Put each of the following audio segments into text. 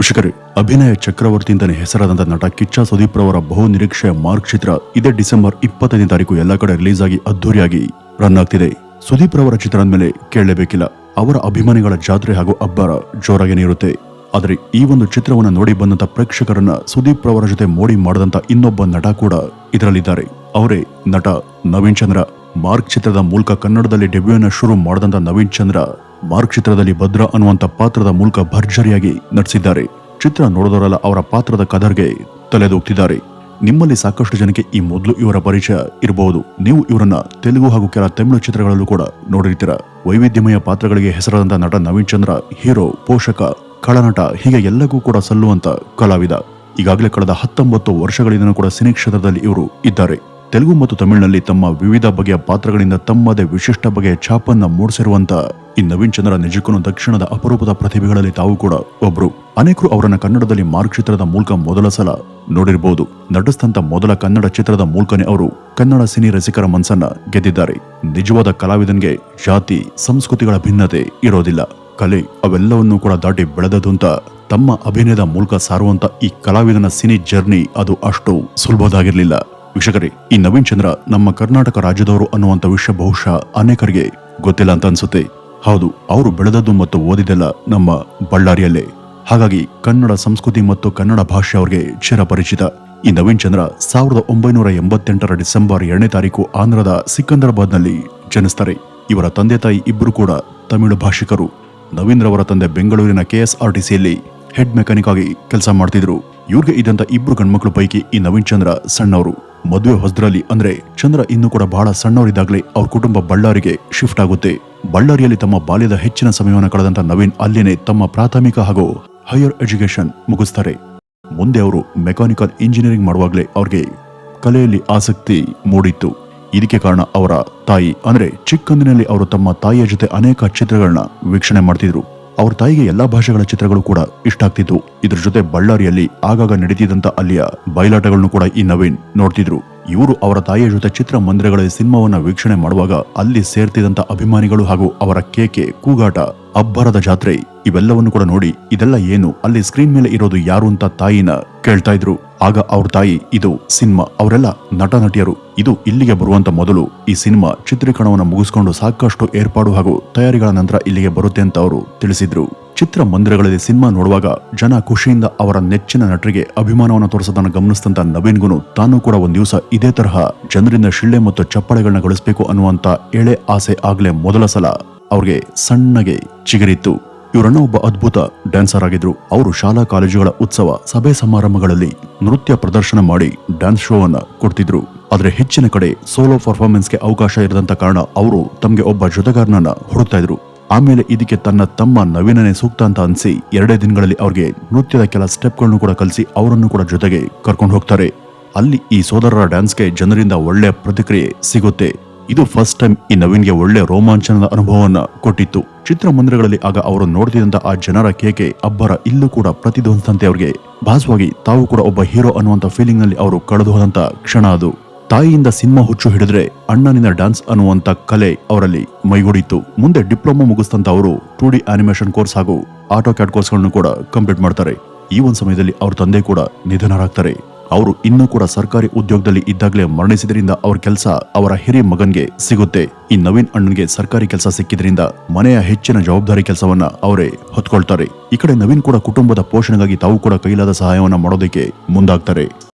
ವೀಕ್ಷಕರೇ, ಅಭಿನಯ ಚಕ್ರವರ್ತಿ ಅಂತಾನೆ ಹೆಸರಾದಂತ ನಟ ಕಿಚ್ಚ ಸುದೀಪ್ ರವರ ಬಹು ನಿರೀಕ್ಷೆಯ ಮಾರ್ಕ್ ಚಿತ್ರ ಇದೇ ಡಿಸೆಂಬರ್ 25ನೇ ತಾರೀಕು ಎಲ್ಲಾ ಕಡೆ ರಿಲೀಸ್ ಆಗಿ ಅದ್ದೂರಿಯಾಗಿ ರನ್ ಆಗ್ತಿದೆ. ಸುದೀಪ್ ರವರ ಚಿತ್ರದ ಮೇಲೆ ಕೇಳಲೇಬೇಕಿಲ್ಲ. ಅವರ ಅಭಿಮಾನಿಗಳ ಜಾತ್ರೆ ಹಾಗೂ ಅಬ್ಬರ ಜೋರಾಗೇನೆ ಇರುತ್ತೆ. ಆದರೆ ಈ ಒಂದು ಚಿತ್ರವನ್ನು ನೋಡಿ ಬಂದಂತ ಪ್ರೇಕ್ಷಕರನ್ನ ಸುದೀಪ್ ರವರ ಜೊತೆ ಮೋಡಿ ಮಾಡದಂತ ಇನ್ನೊಬ್ಬ ನಟ ಕೂಡ ಇದರಲ್ಲಿದ್ದಾರೆ. ಅವರೇ ನಟ ನವೀನ್ ಚಂದ್ರ. ಮಾರ್ಕ್ ಚಿತ್ರದ ಮೂಲಕ ಕನ್ನಡದಲ್ಲಿ ಡೆಬ್ಯೂನ ಶುರು ಮಾಡದಂತ ನವೀನ್ ಚಂದ್ರ ಮಾರ್ಕ್ ಚಿತ್ರದಲ್ಲಿ ಭದ್ರ ಅನ್ನುವಂತ ಪಾತ್ರದ ಮೂಲಕ ಭರ್ಜರಿಯಾಗಿ ನಟಿಸಿದ್ದಾರೆ. ಚಿತ್ರ ನೋಡಿದವರೆಲ್ಲ ಅವರ ಪಾತ್ರದ ಕದರ್ಗೆ ತಲೆದೂಗ್ತಿದ್ದಾರೆ. ನಿಮ್ಮಲ್ಲಿ ಸಾಕಷ್ಟು ಜನಕ್ಕೆ ಈ ಮೊದಲು ಇವರ ಪರಿಚಯ ಇರಬಹುದು. ನೀವು ಇವರನ್ನ ತೆಲುಗು ಹಾಗೂ ಕೆಲ ತಮಿಳು ಚಿತ್ರಗಳಲ್ಲೂ ಕೂಡ ನೋಡಿರ್ತೀರ. ವೈವಿಧ್ಯಮಯ ಪಾತ್ರಗಳಿಗೆ ಹೆಸರಾದಂತ ನಟ ನವೀನ್ ಚಂದ್ರ ಹೀರೋ, ಪೋಷಕ, ಖಳನಟ ಹೀಗೆ ಎಲ್ಲಕ್ಕೂ ಕೂಡ ಸಲ್ಲುವಂತ ಕಲಾವಿದ. ಈಗಾಗಲೇ ಕಳೆದ 19 ವರ್ಷಗಳಿಂದ ಕೂಡ ಸಿನಿ ಕ್ಷೇತ್ರದಲ್ಲಿ ಇವರು ಇದ್ದಾರೆ. ತೆಲುಗು ಮತ್ತು ತಮಿಳಿನಲ್ಲಿ ತಮ್ಮ ವಿವಿಧ ಬಗೆಯ ಪಾತ್ರಗಳಿಂದ ತಮ್ಮದೇ ವಿಶಿಷ್ಟ ಬಗೆಯ ಛಾಪನ್ನ ಮೂಡಿಸಿರುವಂತ ಈ ನವೀನ್ ಚಂದ್ರ ನಿಜಕ್ಕೂ ದಕ್ಷಿಣದ ಅಪರೂಪದ ಪ್ರತಿಭೆಗಳಲ್ಲಿ ತಾವು ಕೂಡ ಒಬ್ರು. ಅನೇಕರು ಅವರನ್ನ ಕನ್ನಡದಲ್ಲಿ ಮಾರ್ಕ್ ಚಿತ್ರದ ಮೂಲಕ ಮೊದಲ ಸಲ ನೋಡಿರಬಹುದು. ನಟಿಸಿದಂತ ಮೊದಲ ಕನ್ನಡ ಚಿತ್ರದ ಮೂಲಕನೇ ಅವರು ಕನ್ನಡ ಸಿನಿ ರಸಿಕರ ಮನಸ್ಸನ್ನ ಗೆದ್ದಿದ್ದಾರೆ. ನಿಜವಾದ ಕಲಾವಿದನ್ಗೆ ಜಾತಿ, ಸಂಸ್ಕೃತಿಗಳ ಭಿನ್ನತೆ ಇರೋದಿಲ್ಲ. ಕಲೆ ಅವೆಲ್ಲವನ್ನೂ ಕೂಡ ದಾಟಿ ಬೆಳೆದದು ಅಂತ ತಮ್ಮ ಅಭಿನಯದ ಮೂಲಕ ಸಾರುವಂತ ಈ ಕಲಾವಿದನ ಸಿನಿ ಜರ್ನಿ ಅದು ಅಷ್ಟು ಸುಲಭದಾಗಿರ್ಲಿಲ್ಲ. ವೀಕ್ಷಕರೇ, ಈ ನವೀನ್ ಚಂದ್ರ ನಮ್ಮ ಕರ್ನಾಟಕ ರಾಜ್ಯದವರು ಅನ್ನುವಂತ ವಿಷಯ ಬಹುಶಃ ಅನೇಕರಿಗೆ ಗೊತ್ತಿಲ್ಲ ಅಂತ ಅನ್ಸುತ್ತೆ. ಹೌದು, ಅವರು ಬೆಳೆದದ್ದು ಮತ್ತು ಓದಿದೆಲ್ಲ ನಮ್ಮ ಬಳ್ಳಾರಿಯಲ್ಲೇ. ಹಾಗಾಗಿ ಕನ್ನಡ ಸಂಸ್ಕೃತಿ ಮತ್ತು ಕನ್ನಡ ಭಾಷೆ ಅವರಿಗೆ ಚಿರಪರಿಚಿತ. ಈ ನವೀನ್ ಚಂದ್ರ 1988 ಡಿಸೆಂಬರ್ 2ನೇ ತಾರೀಕು ಆಂಧ್ರದ ಸಿಕಂದರಾಬಾದ್ನಲ್ಲಿ ಜನಿಸ್ತಾರೆ. ಇವರ ತಂದೆ ತಾಯಿ ಇಬ್ಬರು ಕೂಡ ತಮಿಳು ಭಾಷಿಕರು. ನವೀನ್ ರವರ ತಂದೆ ಬೆಂಗಳೂರಿನ KSRTCಯಲ್ಲಿ ಹೆಡ್ ಮೆಕ್ಯಾನಿಕ್ ಆಗಿ ಕೆಲಸ ಮಾಡ್ತಿದ್ರು. ಇವ್ರಿಗೆ ಇದ್ದಂತ ಇಬ್ರು ಗಂಡ್ಮಕ್ಳು ಪೈಕಿ ಈ ನವೀನ್ ಚಂದ್ರ ಸಣ್ಣವರು. ಮದುವೆ ಹೊಸದ್ರಲ್ಲಿ ಅಂದ್ರೆ ಚಂದ್ರ ಇನ್ನೂ ಕೂಡ ಬಹಳ ಸಣ್ಣವರಿದ್ದಾಗಲೇ ಅವ್ರ ಕುಟುಂಬ ಬಳ್ಳಾರಿಗೆ ಶಿಫ್ಟ್ ಆಗುತ್ತೆ. ಬಳ್ಳಾರಿಯಲ್ಲಿ ತಮ್ಮ ಬಾಲ್ಯದ ಹೆಚ್ಚಿನ ಸಮಯವನ್ನು ಕಳೆದಂತ ನವೀನ್ ಅಲ್ಲೇನೆ ತಮ್ಮ ಪ್ರಾಥಮಿಕ ಹಾಗೂ ಹೈಯರ್ ಎಜುಕೇಶನ್ ಮುಗಿಸ್ತಾರೆ. ಮುಂದೆ ಅವರು ಮೆಕ್ಯಾನಿಕಲ್ ಇಂಜಿನಿಯರಿಂಗ್ ಮಾಡುವಾಗಲೇ ಅವ್ರಿಗೆ ಕಲೆಯಲ್ಲಿ ಆಸಕ್ತಿ ಮೂಡಿತ್ತು. ಇದಕ್ಕೆ ಕಾರಣ ಅವರ ತಾಯಿ. ಅಂದ್ರೆ ಚಿಕ್ಕಂದಿನಲ್ಲಿ ಅವರು ತಮ್ಮ ತಾಯಿಯ ಜೊತೆ ಅನೇಕ ಚಿತ್ರಗಳನ್ನ ವೀಕ್ಷಣೆ ಮಾಡ್ತಿದ್ರು. ಅವ್ರ ತಾಯಿಗೆ ಎಲ್ಲಾ ಭಾಷೆಗಳ ಚಿತ್ರಗಳು ಕೂಡ ಇಷ್ಟ ಆಗ್ತಿತ್ತು. ಇದ್ರ ಜೊತೆ ಬಳ್ಳಾರಿಯಲ್ಲಿ ಆಗಾಗ ನಡೀತಿದ್ದಂತ ಅಲ್ಲಿಯ ಬಯಲಾಟಗಳನ್ನು ಕೂಡ ಈ ನವೀನ್ ನೋಡ್ತಿದ್ರು. ಇವರು ಅವರ ತಾಯಿಯ ಜೊತೆ ಚಿತ್ರ ಮಂದಿರಗಳಲ್ಲಿ ಸಿನಿಮಾವನ್ನ ವೀಕ್ಷಣೆ ಮಾಡುವಾಗ ಅಲ್ಲಿ ಸೇರ್ತಿದಂತ ಅಭಿಮಾನಿಗಳು ಹಾಗೂ ಅವರ ಕೇಕೆ, ಕೂಗಾಟ, ಅಬ್ಬರದ ಜಾತ್ರೆ ಇವೆಲ್ಲವನ್ನು ಕೂಡ ನೋಡಿ ಇದೆಲ್ಲ ಏನು, ಅಲ್ಲಿ ಸ್ಕ್ರೀನ್ ಮೇಲೆ ಇರೋದು ಯಾರು ಅಂತ ತಾಯಿನ ಕೇಳ್ತಾ ಇದ್ರು. ಆಗ ಅವ್ರ ತಾಯಿ, ಇದು ಸಿನಿಮಾ, ಅವರೆಲ್ಲ ನಟ ನಟಿಯರು, ಇದು ಇಲ್ಲಿಗೆ ಬರುವಂತ ಮೊದಲು ಈ ಸಿನಿಮಾ ಚಿತ್ರೀಕರಣವನ್ನು ಮುಗಿಸ್ಕೊಂಡು ಸಾಕಷ್ಟು ಏರ್ಪಾಡು ಹಾಗೂ ತಯಾರಿಗಳ ನಂತರ ಇಲ್ಲಿಗೆ ಬರುತ್ತೆ ಅಂತ ಅವರು ತಿಳಿಸಿದ್ರು. ಚಿತ್ರ ಮಂದಿರಗಳಲ್ಲಿ ಸಿನಿಮಾ ನೋಡುವಾಗ ಜನ ಖುಷಿಯಿಂದ ಅವರ ನೆಚ್ಚಿನ ನಟರಿಗೆ ಅಭಿಮಾನವನ್ನು ತೋರಿಸೋದನ್ನ ಗಮನಿಸಿದಂತ ನವೀನ್ಗುನು ತಾನು ಕೂಡ ಒಂದ್ ದಿವಸ ಇದೇ ತರಹ ಜನರಿಂದ ಶಿಳ್ಳೆ ಮತ್ತು ಚಪ್ಪಾಳೆಗಳನ್ನ ಗಳಿಸಬೇಕು ಅನ್ನುವಂತ ಎಳೆ ಆಸೆ ಆಗ್ಲೇ ಮೊದಲ ಸಲ ಅವ್ರಿಗೆ ಸಣ್ಣಗೆ ಚಿಗುರಿತ್ತು. ಇವರನ್ನ ಒಬ್ಬ ಅದ್ಭುತ ಡ್ಯಾನ್ಸರ್ ಆಗಿದ್ರು. ಅವರು ಶಾಲಾ ಕಾಲೇಜುಗಳ ಉತ್ಸವ, ಸಭೆ ಸಮಾರಂಭಗಳಲ್ಲಿ ನೃತ್ಯ ಪ್ರದರ್ಶನ ಮಾಡಿ ಡ್ಯಾನ್ಸ್ ಶೋ ಅನ್ನ ಕೊಡ್ತಿದ್ರು. ಆದ್ರೆ ಹೆಚ್ಚಿನ ಕಡೆ ಸೋಲೋ ಪರ್ಫಾರ್ಮೆನ್ಸ್ಗೆ ಅವಕಾಶ ಇರದಂತ ಕಾರಣ ಅವರು ತಮ್ಗೆ ಒಬ್ಬ ಜೊತೆಗಾರನನ್ನ ಹುಡುಕ್ತಾ ಇದ್ರು. ಆಮೇಲೆ ಇದಕ್ಕೆ ತಮ್ಮ ನವೀನನೇ ಸೂಕ್ತ ಅಂತ ಅನ್ಸಿ 2 ದಿನಗಳಲ್ಲಿ ಅವ್ರಿಗೆ ನೃತ್ಯದ ಕೆಲ ಸ್ಟೆಪ್ಗಳನ್ನು ಕೂಡ ಕಲಿಸಿ ಅವರನ್ನು ಕೂಡ ಜೊತೆಗೆ ಕರ್ಕೊಂಡು ಹೋಗ್ತಾರೆ. ಅಲ್ಲಿ ಈ ಸೋದರರ ಡ್ಯಾನ್ಸ್ಗೆ ಜನರಿಂದ ಒಳ್ಳೆ ಪ್ರತಿಕ್ರಿಯೆ ಸಿಗುತ್ತೆ. ಇದು ಫಸ್ಟ್ ಟೈಮ್ ಈ ನವೀನ್ಗೆ ಒಳ್ಳೆ ರೋಮಾಂಚನದ ಅನುಭವವನ್ನ ಕೊಟ್ಟಿತ್ತು. ಚಿತ್ರಮಂದಿರಗಳಲ್ಲಿ ಆಗ ಅವರು ನೋಡ್ತಿದ್ದಂತ ಆ ಜನರ ಕೇಕೆ, ಅಬ್ಬರ ಇಲ್ಲೂ ಕೂಡ ಪ್ರತಿಧ್ವನಿಸಿದಂತೆ ಅವ್ರಿಗೆ ಭಾಸವಾಗಿ ತಾವು ಕೂಡ ಒಬ್ಬ ಹೀರೋ ಅನ್ನುವಂತ ಫೀಲಿಂಗ್ ನಲ್ಲಿ ಅವರು ಕಳೆದು ಹೋದಂತ ಕ್ಷಣ ಅದು. ತಾಯಿಯಿಂದ ಸಿನಿಮಾ ಹುಚ್ಚು ಹಿಡಿದ್ರೆ ಅಣ್ಣನಿಂದ ಡ್ಯಾನ್ಸ್ ಅನ್ನುವಂತ ಕಲೆ ಅವರಲ್ಲಿ ಮೈಗೂಡಿತ್ತು. ಮುಂದೆ ಡಿಪ್ಲೊಮಾ ಮುಗಿಸ್ತಂತ ಅವರು 2D ಆನಿಮೇಷನ್ ಕೋರ್ಸ್ ಹಾಗೂ ಆಟೋ ಕ್ಯಾಡ್ ಕೋರ್ಸ್ಗಳನ್ನು ಕೂಡ ಕಂಪ್ಲೀಟ್ ಮಾಡ್ತಾರೆ. ಈ ಒಂದು ಸಮಯದಲ್ಲಿ ಅವ್ರ ತಂದೆ ಕೂಡ ನಿಧನರಾಗ್ತಾರೆ. ಅವರು ಇನ್ನೂ ಕೂಡ ಸರ್ಕಾರಿ ಉದ್ಯೋಗದಲ್ಲಿ ಇದ್ದಾಗಲೇ ಮರಣಿಸಿದ್ರಿಂದ ಅವ್ರ ಕೆಲಸ ಅವರ ಹಿರಿಯ ಮಗನ್ಗೆ ಸಿಗುತ್ತೆ. ಈ ನವೀನ್ ಅಣ್ಣನ್ಗೆ ಸರ್ಕಾರಿ ಕೆಲಸ ಸಿಕ್ಕಿದ್ರಿಂದ ಮನೆಯ ಹೆಚ್ಚಿನ ಜವಾಬ್ದಾರಿ ಕೆಲಸವನ್ನ ಅವರೇ ಹೊತ್ಕೊಳ್ತಾರೆ. ಈ ಕಡೆ ನವೀನ್ ಕೂಡ ಕುಟುಂಬದ ಪೋಷಣೆಗಾಗಿ ತಾವು ಕೂಡ ಕೈಲಾದ ಸಹಾಯವನ್ನ ಮಾಡೋದಕ್ಕೆ ಮುಂದಾಗ್ತಾರೆ.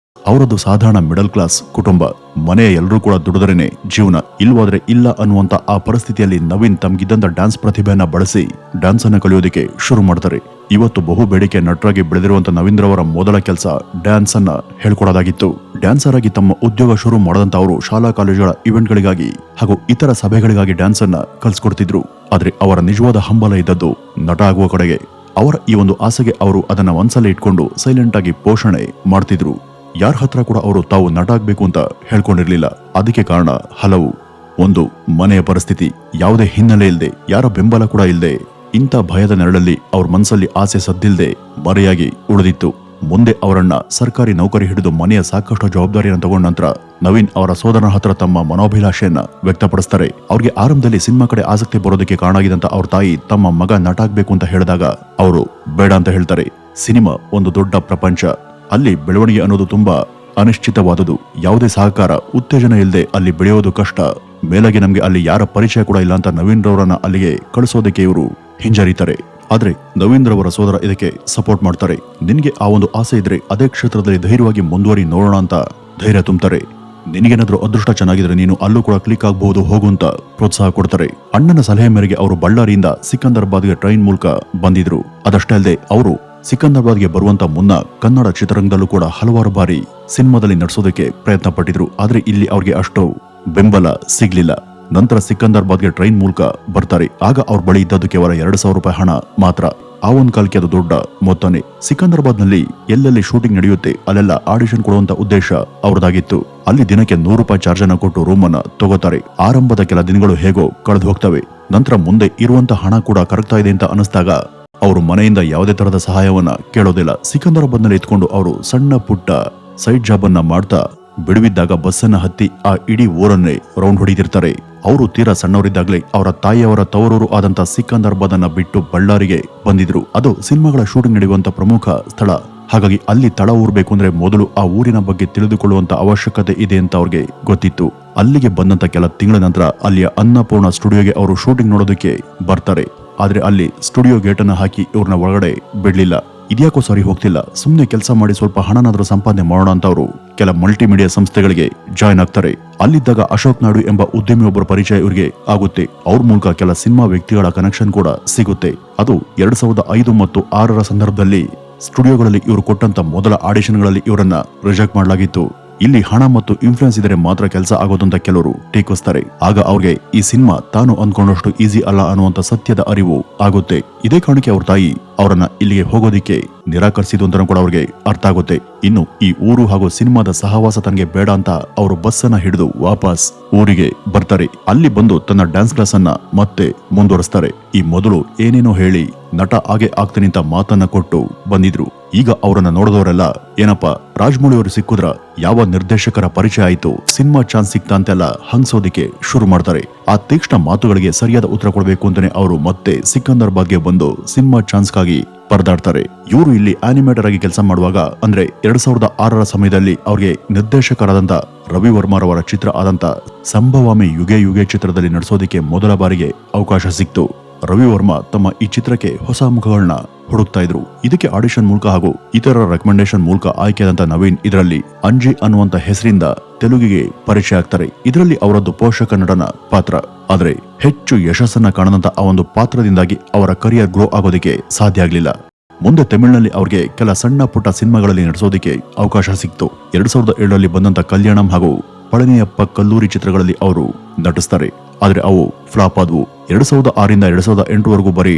ಅವರದ್ದು ಸಾಧಾರಣ ಮಿಡಲ್ ಕ್ಲಾಸ್ ಕುಟುಂಬ. ಮನೆಯ ಎಲ್ಲರೂ ಕೂಡ ದುಡಿದರೇನೆ ಜೀವನ, ಇಲ್ವಾದ್ರೆ ಇಲ್ಲ ಅನ್ನುವಂತ ಆ ಪರಿಸ್ಥಿತಿಯಲ್ಲಿ ನವೀನ್ ತಮ್ಗಿದ್ದಂತ ಡ್ಯಾನ್ಸ್ ಪ್ರತಿಭೆಯನ್ನ ಬಳಸಿ ಡ್ಯಾನ್ಸ್ ಅನ್ನ ಕಲಿಯೋದಕ್ಕೆ ಶುರು ಮಾಡ್ತಾರೆ. ಇವತ್ತು ಬಹು ಬೇಡಿಕೆ ನಟರಾಗಿ ಬೆಳೆದಿರುವಂತ ನವೀನ್ರವರ ಮೊದಲ ಕೆಲಸ ಡ್ಯಾನ್ಸ್ ಅನ್ನ ಹೇಳ್ಕೊಡೋದಾಗಿತ್ತು. ಡ್ಯಾನ್ಸರ್ ಆಗಿ ತಮ್ಮ ಉದ್ಯೋಗ ಶುರು ಮಾಡದಂತ ಅವರು ಶಾಲಾ ಕಾಲೇಜುಗಳ ಇವೆಂಟ್ಗಳಿಗಾಗಿ ಹಾಗೂ ಇತರ ಸಭೆಗಳಿಗಾಗಿ ಡ್ಯಾನ್ಸ್ ಅನ್ನ ಕಲ್ಸ್ಕೊಡ್ತಿದ್ರು. ಆದ್ರೆ ಅವರ ನಿಜವಾದ ಹಂಬಲ ಇದ್ದದ್ದು ನಟ ಆಗುವ ಕಡೆಗೆ. ಅವರ ಈ ಒಂದು ಆಸೆಗೆ ಅವರು ಅದನ್ನ ಮನಸ್ಸಲ್ಲೇ ಇಟ್ಕೊಂಡು ಸೈಲೆಂಟ್ ಆಗಿ ಪೋಷಣೆ ಮಾಡ್ತಿದ್ರು. ಯಾರ ಹತ್ರ ಕೂಡ ಅವರು ತಾವು ನಟ ಆಗ್ಬೇಕು ಅಂತ ಹೇಳ್ಕೊಂಡಿರ್ಲಿಲ್ಲ. ಅದಕ್ಕೆ ಕಾರಣ ಹಲವು. ಒಂದು, ಮನೆಯ ಪರಿಸ್ಥಿತಿ, ಯಾವುದೇ ಹಿನ್ನೆಲೆ ಇಲ್ಲದೆ, ಯಾರ ಬೆಂಬಲ ಕೂಡ ಇಲ್ಲದೆ, ಇಂಥ ಭಯದ ನೆರಳಲ್ಲಿ ಅವ್ರ ಮನಸ್ಸಲ್ಲಿ ಆಸೆ ಸದ್ದಿಲ್ದೆ ಮರೆಯಾಗಿ ಉಳಿದಿತ್ತು. ಮುಂದೆ ಅವರನ್ನ ಸರ್ಕಾರಿ ನೌಕರಿ ಹಿಡಿದು ಮನೆಯ ಸಾಕಷ್ಟು ಜವಾಬ್ದಾರಿಯನ್ನು ತಗೊಂಡ ನಂತರ ನವೀನ್ ಅವರ ಸೋದರನ ಹತ್ರ ತಮ್ಮ ಮನೋಭಿಲಾಷೆಯನ್ನ ವ್ಯಕ್ತಪಡಿಸ್ತಾರೆ. ಅವ್ರಿಗೆ ಆರಂಭದಲ್ಲಿ ಸಿನಿಮಾ ಕಡೆ ಆಸಕ್ತಿ ಬರೋದಕ್ಕೆ ಕಾರಣ ಆಗಿದಂತ ಅವ್ರ ತಾಯಿ ತಮ್ಮ ಮಗ ನಟ ಆಗ್ಬೇಕು ಅಂತ ಹೇಳಿದಾಗ ಅವರು ಬೇಡ ಅಂತ ಹೇಳ್ತಾರೆ. ಸಿನಿಮಾ ಒಂದು ದೊಡ್ಡ ಪ್ರಪಂಚ. ಅಲ್ಲಿ ಬೆಳವಣಿಗೆ ಅನ್ನೋದು ತುಂಬಾ ಅನಿಶ್ಚಿತವಾದುದು. ಯಾವುದೇ ಸಹಕಾರ ಉತ್ತೇಜನ ಇಲ್ಲದೆ ಅಲ್ಲಿ ಬೆಳೆಯೋದು ಕಷ್ಟ. ಮೇಲಾಗಿ ನಮ್ಗೆ ಅಲ್ಲಿ ಯಾರ ಪರಿಚಯ ಕೂಡ ಇಲ್ಲ ಅಂತ ನವೀನ್ ರವರನ್ನ ಅಲ್ಲಿಗೆ ಕಳಿಸೋದಕ್ಕೆ ಇವರು ಹಿಂಜರಿತಾರೆ. ಆದ್ರೆ ನವೀನ್ ರವರ ಸೋದರ ಇದಕ್ಕೆ ಸಪೋರ್ಟ್ ಮಾಡ್ತಾರೆ. ನಿನ್ಗೆ ಆ ಒಂದು ಆಸೆ ಇದ್ರೆ ಅದೇ ಕ್ಷೇತ್ರದಲ್ಲಿ ಧೈರ್ಯವಾಗಿ ಮುಂದುವರಿ ನೋಡೋಣ ಅಂತ ಧೈರ್ಯ ತುಂಬ್ತಾರೆ. ನಿನಗೇನಾದ್ರೂ ಅದೃಷ್ಟ ಚೆನ್ನಾಗಿದ್ರೆ ನೀನು ಅಲ್ಲೂ ಕೂಡ ಕ್ಲಿಕ್ ಆಗಬಹುದು, ಹೋಗು ಅಂತ ಪ್ರೋತ್ಸಾಹ ಕೊಡ್ತಾರೆ. ಅಣ್ಣನ ಸಲಹೆ ಮೇರೆಗೆ ಅವರು ಬಳ್ಳಾರಿಯಿಂದ ಸಿಕಂದರಾಬಾದ್ಗೆ ಟ್ರೈನ್ ಮೂಲಕ ಬಂದಿದ್ರು. ಅದಷ್ಟೇ ಅಲ್ಲದೆ ಅವರು ಸಿಕಂದರಾಬಾದ್ಗೆ ಬರುವಂತ ಮುನ್ನ ಕನ್ನಡ ಚಿತ್ರರಂಗದಲ್ಲೂ ಕೂಡ ಹಲವಾರು ಬಾರಿ ಸಿನಿಮಾದಲ್ಲಿ ನಟಿಸೋದಕ್ಕೆ ಪ್ರಯತ್ನ ಪಟ್ಟಿದ್ರು. ಆದ್ರೆ ಇಲ್ಲಿ ಅವ್ರಿಗೆ ಅಷ್ಟು ಬೆಂಬಲ ಸಿಗ್ಲಿಲ್ಲ. ನಂತರ ಸಿಕಂದರಾಬಾದ್ಗೆ ಟ್ರೈನ್ ಮೂಲಕ ಬರ್ತಾರೆ. ಆಗ ಅವ್ರ ಬಳಿ ಇದ್ದದ್ದು ಕೇವಲ 2,000 ರೂಪಾಯಿ ಹಣ ಮಾತ್ರ. ಆ ಒಂದು ಕಾಲಕ್ಕೆ ಅದು ದೊಡ್ಡ ಮೊತ್ತನೇ. ಸಿಕಂದರಾಬಾದ್ ನಲ್ಲಿ ಎಲ್ಲೆಲ್ಲಿ ಶೂಟಿಂಗ್ ನಡೆಯುತ್ತೆ ಅಲ್ಲೆಲ್ಲ ಆಡಿಷನ್ ಕೊಡುವಂತ ಉದ್ದೇಶ ಅವ್ರದಾಗಿತ್ತು. ಅಲ್ಲಿ ದಿನಕ್ಕೆ 100 ರೂಪಾಯಿ ಚಾರ್ಜ್ ಅನ್ನ ಕೊಟ್ಟು ರೂಮ್ ಅನ್ನ ತಗೋತಾರೆ. ಆರಂಭದ ಕೆಲ ದಿನಗಳು ಹೇಗೋ ಕಳೆದು ಹೋಗ್ತವೆ. ನಂತರ ಮುಂದೆ ಇರುವಂತ ಹಣ ಕೂಡ ಕರಗ್ತಾ ಇದೆ ಅಂತ ಅನಿಸ್ದಾಗ ಅವರು ಮನೆಯಿಂದ ಯಾವುದೇ ತರಹದ ಸಹಾಯವನ್ನ ಕೇಳೋದಿಲ್ಲ. ಸಿಕಂದರಾಬಾದ್ ನಲ್ಲಿ ಇದ್ಕೊಂಡು ಅವರು ಸಣ್ಣ ಪುಟ್ಟ ಸೈಡ್ ಜಾಬ್ ಅನ್ನ ಮಾಡ್ತಾ ಬಿಡುವಿದ್ದಾಗ ಬಸ್ಸನ್ನ ಹತ್ತಿ ಆ ಇಡೀ ಊರನ್ನೇ ರೌಂಡ್ ಹೊಡಿತಿರ್ತಾರೆ. ಅವರು ತೀರಾ ಸಣ್ಣವರಿದ್ದಾಗಲೇ ಅವರ ತಾಯಿಯವರ ತವರೂರು ಆದಂತ ಸಿಕಂದರಾಬಾದ್ ಅನ್ನ ಬಿಟ್ಟು ಬಳ್ಳಾರಿಗೆ ಬಂದಿದ್ರು. ಅದು ಸಿನಿಮಾಗಳ ಶೂಟಿಂಗ್ ನಡೆಯುವಂತ ಪ್ರಮುಖ ಸ್ಥಳ. ಹಾಗಾಗಿ ಅಲ್ಲಿ ತಳ ಊರ್ಬೇಕು ಅಂದ್ರೆ ಮೊದಲು ಆ ಊರಿನ ಬಗ್ಗೆ ತಿಳಿದುಕೊಳ್ಳುವಂತ ಅವಶ್ಯಕತೆ ಇದೆ ಅಂತ ಅವ್ರಿಗೆ ಗೊತ್ತಿತ್ತು. ಅಲ್ಲಿಗೆ ಬಂದಂತ ಕೆಲ ತಿಂಗಳ ನಂತರ ಅಲ್ಲಿಯ ಅನ್ನಪೂರ್ಣ ಸ್ಟುಡಿಯೋಗೆ ಅವರು ಶೂಟಿಂಗ್ ನೋಡೋದಕ್ಕೆ ಬರ್ತಾರೆ. ಆದ್ರೆ ಅಲ್ಲಿ ಸ್ಟುಡಿಯೋ ಗೇಟ್ ಅನ್ನ ಹಾಕಿ ಇವ್ರನ್ನ ಒಳಗಡೆ ಬಿಡ್ಲಿಲ್ಲ. ಇದ್ಯಾಕೋ ಸರಿ ಹೋಗ್ತಿಲ್ಲ, ಸುಮ್ನೆ ಕೆಲಸ ಮಾಡಿ ಸ್ವಲ್ಪ ಹಣನಾದ್ರೂ ಸಂಪಾದನೆ ಮಾಡೋಣ ಅಂತ ಅವರು ಕೆಲ ಮಲ್ಟಿಮೀಡಿಯಾ ಸಂಸ್ಥೆಗಳಿಗೆ ಜಾಯ್ನ್ ಆಗ್ತಾರೆ. ಅಲ್ಲಿದ್ದಾಗ ಅಶೋಕ್ ನಾಯ್ಡು ಎಂಬ ಉದ್ಯಮಿ ಒಬ್ಬರ ಪರಿಚಯ ಇವರಿಗೆ ಆಗುತ್ತೆ. ಅವ್ರ ಮೂಲಕ ಕೆಲ ಸಿನಿಮಾ ವ್ಯಕ್ತಿಗಳ ಕನೆಕ್ಷನ್ ಕೂಡ ಸಿಗುತ್ತೆ. ಅದು 2005 ಮತ್ತು 2006 ಸಂದರ್ಭದಲ್ಲಿ ಸ್ಟುಡಿಯೋಗಳಲ್ಲಿ ಇವರು ಕೊಟ್ಟಂತ ಮೊದಲ ಆಡಿಷನ್ಗಳಲ್ಲಿ ಇವರನ್ನ ರಿಜೆಕ್ಟ್ ಮಾಡಲಾಗಿತ್ತು. ಇಲ್ಲಿ ಹಣ ಮತ್ತು ಇನ್ಫ್ಲೂಯೆನ್ಸ್ ಇದ್ರೆ ಮಾತ್ರ ಕೆಲಸ ಆಗೋದಂತ ಕೆಲವರು ಟೀಕಿಸ್ತಾರೆ. ಆಗ ಅವ್ರಿಗೆ ಈ ಸಿನಿಮಾ ತಾನು ಅಂದ್ಕೊಂಡಷ್ಟು ಈಸಿ ಅಲ್ಲ ಅನ್ನುವಂತ ಸತ್ಯದ ಅರಿವು ಆಗುತ್ತೆ. ಇದೇ ಕಾರಣಕ್ಕೆ ಅವ್ರ ತಾಯಿ ಅವರನ್ನ ಇಲ್ಲಿಗೆ ಹೋಗೋದಿಕ್ಕೆ ನಿರಾಕರಿಸಿದ್ದು ಅಂತ ಕೂಡ ಅವ್ರಿಗೆ ಅರ್ಥ ಆಗುತ್ತೆ. ಇನ್ನು ಈ ಊರು ಹಾಗೂ ಸಿನಿಮಾದ ಸಹವಾಸ ತನಗೆ ಬೇಡ ಅಂತ ಅವರು ಬಸ್ ಅನ್ನ ಹಿಡಿದು ವಾಪಸ್ ಊರಿಗೆ ಬರ್ತಾರೆ. ಅಲ್ಲಿ ಬಂದು ತನ್ನ ಡ್ಯಾನ್ಸ್ ಕ್ಲಾಸ್ ಅನ್ನ ಮತ್ತೆ ಮುಂದುವರಿಸ್ತಾರೆ. ಈ ಮೊದಲು ಏನೇನೋ ಹೇಳಿ ನಟ ಹಾಗೆ ಆಗ್ತಾನೆ ಅಂತ ಮಾತನ್ನ ಕೊಟ್ಟು ಬಂದಿದ್ರು. ಈಗ ಅವರನ್ನ ನೋಡಿದವರೆಲ್ಲ ಏನಪ್ಪ ರಾಜಮೌಳಿ ಅವರು ಸಿಕ್ಕುದ್ರ, ಯಾವ ನಿರ್ದೇಶಕರ ಪರಿಚಯ ಆಯ್ತು, ಸಿನಿಮಾ ಚಾನ್ಸ್ ಸಿಕ್ತಾ ಅಂತೆಲ್ಲ ಹಂಗ್ಸೋದಿಕ್ಕೆ ಶುರು ಮಾಡ್ತಾರೆ. ಆ ತೀಕ್ಷ್ಣ ಮಾತುಗಳಿಗೆ ಸರಿಯಾದ ಉತ್ತರ ಕೊಡಬೇಕು ಅಂತಾನೆ ಅವರು ಮತ್ತೆ ಸಿಕಂದರಾಬಾದ್ಗೆ ಬಂದು ಸಿನಿಮಾ ಚಾನ್ಸ್ಗಾಗಿ ಪರದಾಡ್ತಾರೆ. ಇವರು ಇಲ್ಲಿ ಆನಿಮೇಟರ್ ಆಗಿ ಕೆಲಸ ಮಾಡುವಾಗ ಅಂದ್ರೆ 2006 ಸಮಯದಲ್ಲಿ ಅವ್ರಿಗೆ ನಿರ್ದೇಶಕರಾದಂತ ರವಿ ವರ್ಮಾರವರ ಚಿತ್ರ ಆದಂತ ಸಂಭವಾಮಿ ಯುಗೆ ಯುಗೆ ಚಿತ್ರದಲ್ಲಿ ನಡೆಸೋದಿಕ್ಕೆ ಮೊದಲ ಬಾರಿಗೆ ಅವಕಾಶ ಸಿಕ್ತು. ರವಿ ವರ್ಮಾ ತಮ್ಮ ಈ ಚಿತ್ರಕ್ಕೆ ಹೊಸ ಮುಖಗಳನ್ನ ಹುಡುಕ್ತಾ ಇದ್ರು. ಇದಕ್ಕೆ ಆಡಿಷನ್ ಮೂಲಕ ಹಾಗೂ ಇತರ ರೆಕಮೆಂಡೇಶನ್ ಮೂಲಕ ಆಯ್ಕೆಯಾದಂತ ನವೀನ್ ಇದರಲ್ಲಿ ಅಂಜಿ ಅನ್ನುವಂತ ಹೆಸರಿಂದ ತೆಲುಗಿಗೆ ಪರಿಚಯ ಆಗ್ತಾರೆ. ಇದರಲ್ಲಿ ಅವರದ್ದು ಪೋಷಕ ನಟನ ಪಾತ್ರ. ಆದ್ರೆ ಹೆಚ್ಚು ಯಶಸ್ಸನ್ನ ಕಾಣದಂತ ಆ ಒಂದು ಪಾತ್ರದಿಂದಾಗಿ ಅವರ ಕರಿಯರ್ ಗ್ರೋ ಆಗೋದಿಕ್ಕೆ ಸಾಧ್ಯ ಆಗ್ಲಿಲ್ಲ. ಮುಂದೆ ತಮಿಳಿನಲ್ಲಿ ಅವ್ರಿಗೆ ಕೆಲ ಸಣ್ಣ ಪುಟ್ಟ ಸಿನಿಮಾಗಳಲ್ಲಿ ನಟಿಸೋದಿಕ್ಕೆ ಅವಕಾಶ ಸಿಕ್ತು. 2007ರಲ್ಲಿ ಬಂದಂತ ಕಲ್ಯಾಣಂ ಹಾಗೂ ಪಳನಿಯಪ್ಪ ಕಲ್ಲೂರಿ ಚಿತ್ರಗಳಲ್ಲಿ ಅವರು ನಟಿಸ್ತಾರೆ. ಆದ್ರೆ ಅವು ಫ್ಲಾಪ್ ಆದವು. 2006ರಿಂದ 2008ವರೆಗೂ ಬರೀ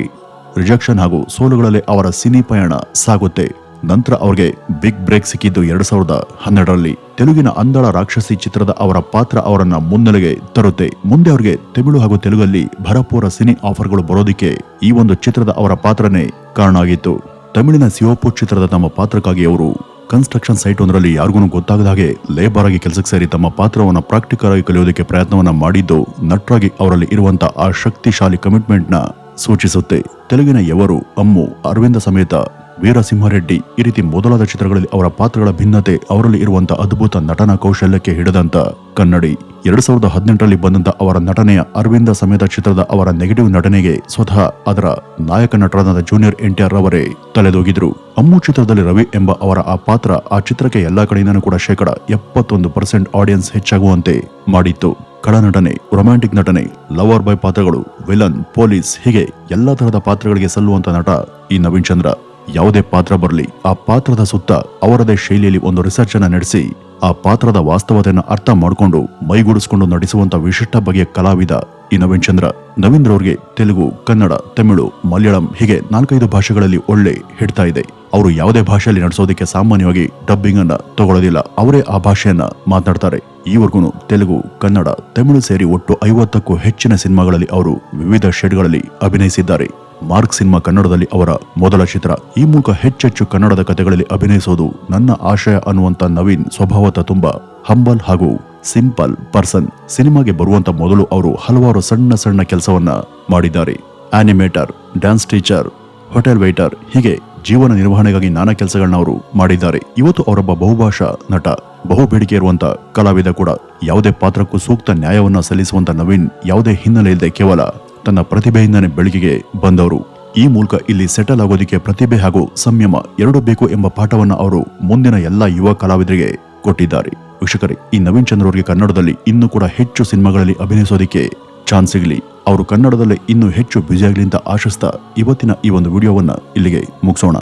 ರಿಜೆಕ್ಷನ್ ಹಾಗೂ ಸೋಲುಗಳಲ್ಲಿ ಅವರ ಸಿನಿ ಪಯಣ ಸಾಗುತ್ತೆ. ನಂತರ ಅವ್ರಿಗೆ ಬಿಗ್ ಬ್ರೇಕ್ ಸಿಕ್ಕಿದ್ದು 2012ರಲ್ಲಿ. ತೆಲುಗಿನ ಅಂದಳ ರಾಕ್ಷಸಿ ಚಿತ್ರದ ಅವರ ಪಾತ್ರ ಅವರನ್ನ ಮುನ್ನೆಲೆಗೆ ತರುತ್ತೆ. ಮುಂದೆ ಅವ್ರಿಗೆ ತಮಿಳು ಹಾಗೂ ತೆಲುಗಲ್ಲಿ ಭರಪೂರ ಸಿನಿ ಆಫರ್ಗಳು ಬರೋದಿಕ್ಕೆ ಈ ಒಂದು ಚಿತ್ರದ ಅವರ ಪಾತ್ರನೇ ಕಾರಣ ಆಗಿತ್ತು. ತಮಿಳಿನ ಸಿಯೋಪು ಚಿತ್ರದ ತಮ್ಮ ಪಾತ್ರಕ್ಕಾಗಿ ಅವರು ಕನ್ಸ್ಟ್ರಕ್ಷನ್ ಸೈಟ್ ಒಂದರಲ್ಲಿ ಯಾರಿಗೂ ಗೊತ್ತಾಗದ ಹಾಗೆ ಲೇಬರ್ ಆಗಿ ಕೆಲಸಕ್ಕೆ ಸೇರಿ ತಮ್ಮ ಪಾತ್ರವನ್ನ ಪ್ರಾಕ್ಟಿಕಲ್ ಆಗಿ ಕಲಿಯೋದಕ್ಕೆ ಪ್ರಯತ್ನವನ್ನ ಮಾಡಿದ್ದು ನಟರಾಗಿ ಅವರಲ್ಲಿ ಇರುವಂತ ಆ ಶಕ್ತಿಶಾಲಿ ಕಮಿಟ್ಮೆಂಟ್ ನ ಸೂಚಿಸುತ್ತೆ. ತೆಲುಗಿನ ಯವರು, ಅಮ್ಮು, ಅರವಿಂದ ಸಮೇತ, ವೀರಸಿಂಹರೆಡ್ಡಿ ಈ ರೀತಿ ಮೊದಲಾದ ಚಿತ್ರಗಳಲ್ಲಿ ಅವರ ಪಾತ್ರಗಳ ಭಿನ್ನತೆ, ಅವರಲ್ಲಿ ಇರುವಂತಹ ಅದ್ಭುತ ನಟನಾ ಕೌಶಲ್ಯಕ್ಕೆ ಹಿಡಿದಂತ ಕನ್ನಡಿ. 2018ರಲ್ಲಿ ಬಂದಂತ ಅವರ ನಟನೆಯ ಅರವಿಂದ ಸಮೇತ ಚಿತ್ರದ ಅವರ ನೆಗೆಟಿವ್ ನಟನೆಗೆ ಸ್ವತಃ ಅದರ ನಾಯಕ ನಟರಾದ ಜೂನಿಯರ್ NTR ರವರೇ ತಲೆದೂಗಿದ್ರು. ಅಮ್ಮು ಚಿತ್ರದಲ್ಲಿ ರವಿ ಎಂಬ ಅವರ ಆ ಪಾತ್ರ ಆ ಚಿತ್ರಕ್ಕೆ ಎಲ್ಲಾ ಕಡೆಯಿಂದನೂ ಕೂಡ 71% ಆಡಿಯನ್ಸ್ ಹೆಚ್ಚಾಗುವಂತೆ ಮಾಡಿತ್ತು. ಕಳನಟನೆ, ರೊಮ್ಯಾಂಟಿಕ್ ನಟನೆ, ಲವರ್ ಬಾಯ್ ಪಾತ್ರಗಳು, ವಿಲನ್, ಪೊಲೀಸ್ ಹೀಗೆ ಎಲ್ಲಾ ತರಹದ ಪಾತ್ರಗಳಿಗೆ ಸಲ್ಲುವಂತ ನಟ ಈ ನವೀನ್ ಚಂದ್ರ. ಯಾವುದೇ ಪಾತ್ರ ಬರಲಿ ಆ ಪಾತ್ರದ ಸುತ್ತ ಅವರದೇ ಶೈಲಿಯಲ್ಲಿ ಒಂದು ರಿಸರ್ಚ್ ಅನ್ನ ನಡೆಸಿ ಆ ಪಾತ್ರದ ವಾಸ್ತವತೆಯನ್ನು ಅರ್ಥ ಮಾಡಿಕೊಂಡು ಮೈಗೂಡಿಸಿಕೊಂಡು ನಟಿಸುವಂತ ವಿಶಿಷ್ಟ ಬಗೆಯ ಕಲಾವಿದ ಈ ನವೀನ್ ಚಂದ್ರ. ನವೀನ್ ರವರಿಗೆ ತೆಲುಗು, ಕನ್ನಡ, ತಮಿಳು, ಮಲಯಾಳಂ ಹೀಗೆ 4-5 ಭಾಷೆಗಳಲ್ಲಿ ಒಳ್ಳೆ ಹಿಡ್ತಾ ಇದೆ. ಅವರು ಯಾವುದೇ ಭಾಷೆಯಲ್ಲಿ ನಡೆಸೋದಕ್ಕೆ ಸಾಮಾನ್ಯವಾಗಿ ಡಬ್ಬಿಂಗ್ ಅನ್ನ ತಗೊಳ್ಳೋದಿಲ್ಲ. ಅವರೇ ಆ ಭಾಷೆಯನ್ನ ಮಾತನಾಡ್ತಾರೆ. ಈವರೆಗೂ ತೆಲುಗು, ಕನ್ನಡ, ತಮಿಳು ಸೇರಿ ಒಟ್ಟು 50ಕ್ಕೂ ಹೆಚ್ಚಿನ ಸಿನಿಮಾಗಳಲ್ಲಿ ಅವರು ವಿವಿಧ ಶೇಡ್ಗಳಲ್ಲಿ ಅಭಿನಯಿಸಿದ್ದಾರೆ. ಮಾರ್ಕ್ ಸಿನಿಮಾ ಕನ್ನಡದಲ್ಲಿ ಅವರ ಮೊದಲ ಚಿತ್ರ. ಈ ಮೂಲಕ ಹೆಚ್ಚೆಚ್ಚು ಕನ್ನಡದ ಕಥೆಗಳಲ್ಲಿ ಅಭಿನಯಿಸೋದು ನನ್ನ ಆಶಯ ಅನ್ನುವಂತ ನವೀನ್ ಸ್ವಭಾವತ ತುಂಬಾ ಹಂಬಲ್ ಹಾಗೂ ಸಿಂಪಲ್ ಪರ್ಸನ್. ಸಿನಿಮಾಗೆ ಬರುವಂತ ಮೊದಲು ಅವರು ಹಲವಾರು ಸಣ್ಣ ಸಣ್ಣ ಕೆಲಸವನ್ನ ಮಾಡಿದ್ದಾರೆ. Animator, dance teacher, hotel waiter, ಹೀಗೆ ಜೀವನ ನಿರ್ವಹಣೆಗಾಗಿ ನಾನಾ ಕೆಲಸಗಳನ್ನ ಅವರು ಮಾಡಿದ್ದಾರೆ. ಇವತ್ತು ಅವರೊಬ್ಬ ಬಹುಭಾಷಾ ನಟ, ಬಹು ಬೇಡಿಕೆ ಇರುವಂತ ಕಲಾವಿದ ಕೂಡ. ಯಾವುದೇ ಪಾತ್ರಕ್ಕೂ ಸೂಕ್ತ ನ್ಯಾಯವನ್ನ ಸಲ್ಲಿಸುವಂತ ನವೀನ್ ಯಾವುದೇ ಹಿನ್ನೆಲೆ ಇಲ್ಲದೆ ಕೇವಲ ತನ್ನ ಪ್ರತಿಭೆಯಿಂದನೇ ಬೆಳಕಿಗೆ ಬಂದವರು. ಈ ಮೂಲಕ ಇಲ್ಲಿ ಸೆಟಲ್ ಆಗೋದಿಕ್ಕೆ ಪ್ರತಿಭೆ ಹಾಗೂ ಸಂಯಮ ಎರಡೂ ಬೇಕು ಎಂಬ ಪಾಠವನ್ನ ಅವರು ಮುಂದಿನ ಎಲ್ಲಾ ಯುವ ಕಲಾವಿದರಿಗೆ ಕೊಟ್ಟಿದ್ದಾರೆ. ವೀಕ್ಷಕರೇ, ಈ ನವೀನ್ ಚಂದ್ರ ಅವರಿಗೆ ಕನ್ನಡದಲ್ಲಿ ಇನ್ನೂ ಕೂಡ ಹೆಚ್ಚು ಸಿನಿಮಾಗಳಲ್ಲಿ ಅಭಿನಯಿಸೋದಿಕ್ಕೆ ಚಾನ್ಸ್ ಸಿಗಲಿ, ಅವರು ಕನ್ನಡದಲ್ಲೇ ಇನ್ನೂ ಹೆಚ್ಚು ಬ್ಯುಸಿ ಆಗಲಿ ಅಂತ ಆಶಿಸ್ತಾ ಇವತ್ತಿನ ಈ ಒಂದು ವಿಡಿಯೋವನ್ನ ಇಲ್ಲಿಗೆ ಮುಗಿಸೋಣ.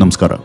ನಮಸ್ಕಾರ.